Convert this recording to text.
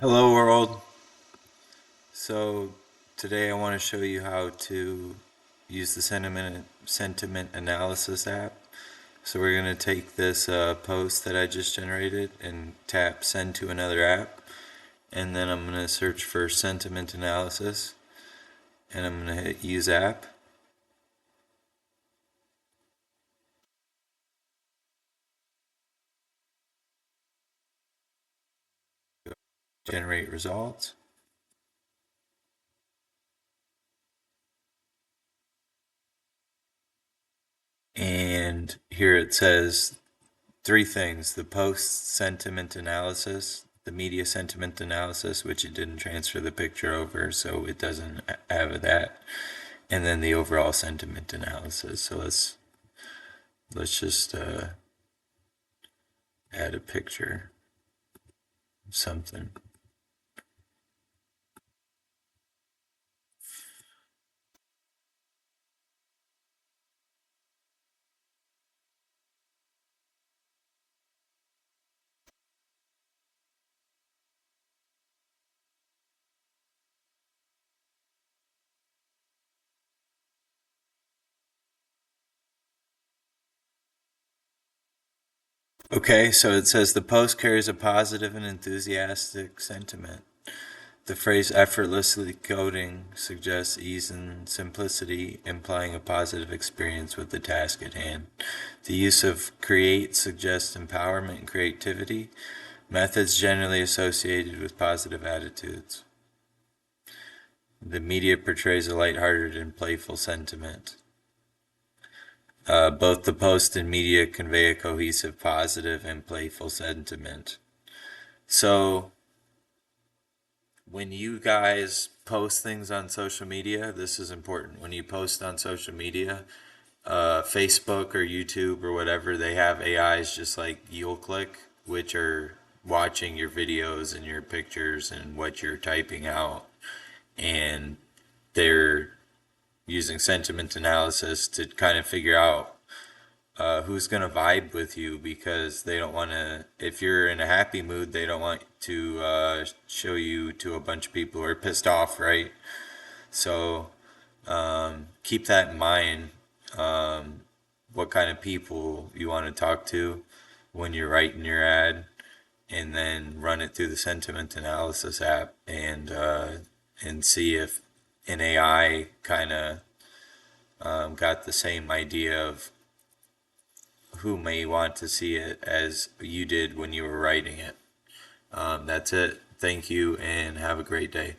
Hello world. So today I want to show you how to use the sentiment analysis app. So we're going to take this post that I just generated and tap send to another app, and then I'm going to search for sentiment analysis, and I'm going to hit use app, generate results, and here it says three things: the post sentiment analysis, the media sentiment analysis, which it didn't transfer the picture over, so it doesn't have that, and then the overall sentiment analysis. So let's just add a picture of something. Okay, so it says the post carries a positive and enthusiastic sentiment. The phrase effortlessly coding suggests ease and simplicity, implying a positive experience with the task at hand. The use of create suggests empowerment and creativity, methods generally associated with positive attitudes. The media portrays a lighthearted and playful sentiment. Both the post and media convey a cohesive, positive, and playful sentiment. So, when you guys post things on social media, this is important. When you post on social media, Facebook or YouTube or whatever, they have AIs just like you'll click, which are watching your videos and your pictures and what you're typing out. And they're using sentiment analysis to kind of figure out who's going to vibe with you, because they don't want to, if you're in a happy mood, they don't want to show you to a bunch of people who are pissed off, right? So keep that in mind, what kind of people you want to talk to when you're writing your ad, and then run it through the sentiment analysis app, and see if an AI kind of got the same idea of who may want to see it as you did when you were writing it. That's it. Thank you and have a great day.